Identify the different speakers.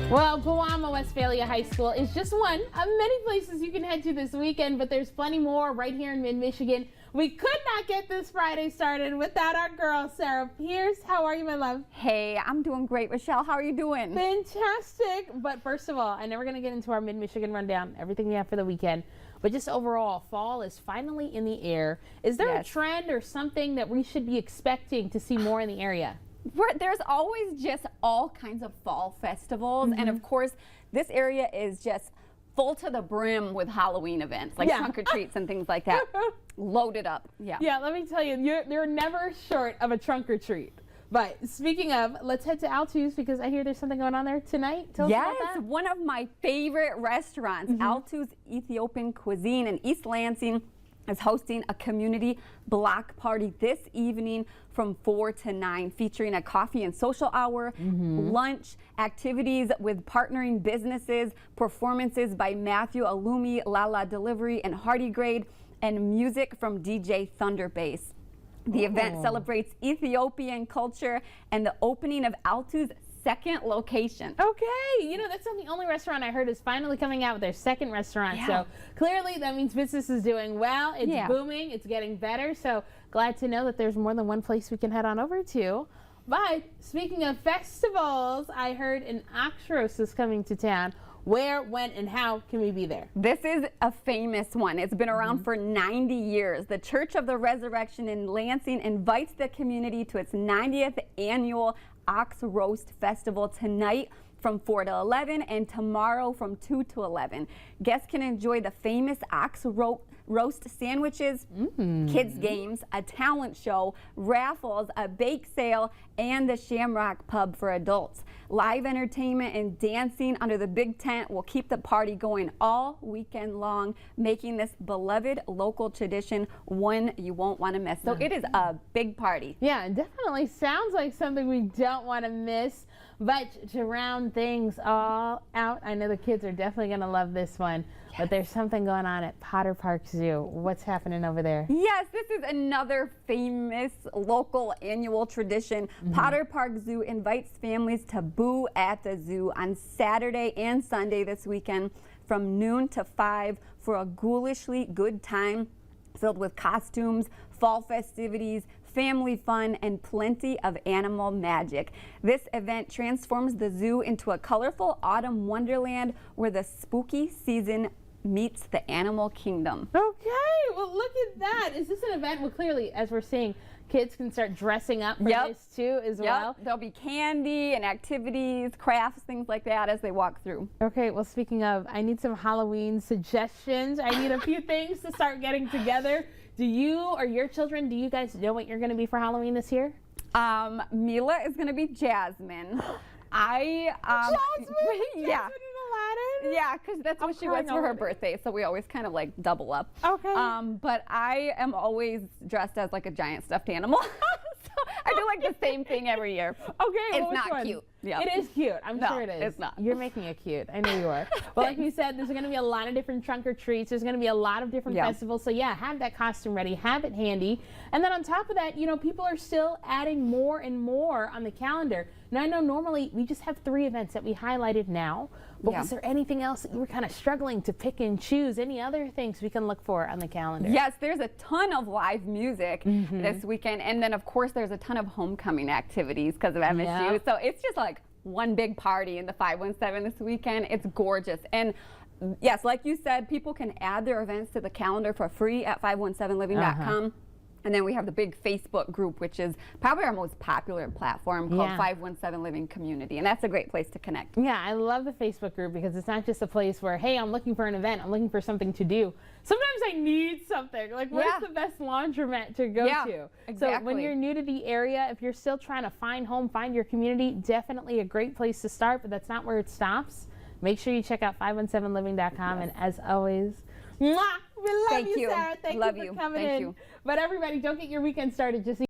Speaker 1: Well, Pewamo Westphalia High School is just one of many places you can head to this weekend, but there's plenty more right here in mid-Michigan. We could not get this Friday started without our girl, Sarah Pierce. How are you, my love?
Speaker 2: Hey, I'm doing great, Rochelle. How are you doing?
Speaker 1: Fantastic. But first of all, I know we're going to get into our mid-Michigan rundown, everything we have for the weekend. But just overall, fall is finally in the air. Is there a trend or something that we should be expecting to see more in the area?
Speaker 2: There's always just all kinds of fall festivals, and of course this area is just full to the brim with Halloween events like trunk or treats and things like that. Loaded up. Yeah,
Speaker 1: let me tell you, you're never short of a trunk or treat. But speaking of, let's head to Altu's because I hear there's something going on there tonight. Tell us about that.
Speaker 2: One of my favorite restaurants, Altu's Ethiopian Cuisine in East Lansing, is hosting a community block party this evening from 4 to 9, featuring a coffee and social hour, lunch, activities with partnering businesses, performances by Matthew Alumi, Lala Delivery, and Hardy Grade, and music from DJ Thunderbase. The event celebrates Ethiopian culture and the opening of Altu's second location.
Speaker 1: Okay, you know, that's not the only restaurant I heard is finally coming out with their second restaurant. So clearly that means business is doing well. It's booming. It's getting better. So glad to know that there's more than one place we can head on over to. But speaking of festivals, I heard an Oxros is coming to town. Where, when, and how can we be there?
Speaker 2: This is a famous one. It's been around for 90 years. The Church of the Resurrection in Lansing invites the community to its 90th annual Ox Roast Festival tonight from 4 to 11 and tomorrow from 2 to 11. Guests can enjoy the famous ox roast sandwiches, kids games, a talent show, raffles, a bake sale, and the Shamrock Pub for adults. Live entertainment and dancing under the big tent will keep the party going all weekend long, making this beloved local tradition one you won't want to miss. So it is a big party.
Speaker 1: Yeah, it definitely sounds like something we don't want to miss. But to round things all out, I know the kids are definitely going to love this one. But there's something going on at Potter Park Zoo. What's happening over there?
Speaker 2: Yes, this is another famous local annual tradition. Potter Park Zoo invites families to boo at the zoo on Saturday and Sunday this weekend from noon to 5 for a ghoulishly good time filled with costumes, fall festivities, family fun, and plenty of animal magic. This event transforms the zoo into a colorful autumn wonderland where the spooky season meets the animal kingdom.
Speaker 1: Okay, well look at that. Is this an event? Well, clearly, as we're seeing, kids can start dressing up for this too as well.
Speaker 2: There'll be candy and activities, crafts, things like that as they walk through.
Speaker 1: Okay, well speaking of, I need some Halloween suggestions. I need a few things to start getting together. Do you or your children, do you guys know what you're going to be for Halloween this year?
Speaker 2: Mila is going to be Jasmine.
Speaker 1: Jasmine and Aladdin?
Speaker 2: Yeah, because that's what she was for her birthday, so we always kind of like double up.
Speaker 1: Okay.
Speaker 2: But I am always dressed as like a giant stuffed animal. So I do like the same thing every year.
Speaker 1: Okay,
Speaker 2: it's not cute. Yeah.
Speaker 1: It is cute. I'm sure it is.
Speaker 2: It's not.
Speaker 1: You're making it cute. I know you are. Well, like you said, there's going to be a lot of different trunk or treats. There's going to be a lot of different festivals. So yeah, have that costume ready. Have it handy. And then on top of that, you know, people are still adding more and more on the calendar. Now, I know normally we just have 3 events that we highlighted now. But was there anything else that you were kind of struggling to pick and choose? Any other things we can look for on the calendar?
Speaker 2: Yes, there's a ton of live music this weekend. And then, of course, there's a ton of homecoming activities because of MSU. So it's just like one big party in the 517 this weekend. It's gorgeous. And yes, like you said, people can add their events to the calendar for free at 517living.com. And then we have the big Facebook group, which is probably our most popular platform, called 517 Living Community. And that's a great place to connect.
Speaker 1: Yeah, I love the Facebook group because it's not just a place where, hey, I'm looking for an event, I'm looking for something to do. Sometimes I need something. Like, where's the best laundromat to go to?
Speaker 2: Exactly.
Speaker 1: So when you're new to the area, if you're still trying to find home, find your community, definitely a great place to start, but that's not where it stops. Make sure you check out 517living.com. And as always, mwah, we love you, Sarah. Thank you for coming in. But everybody, don't get your weekend started just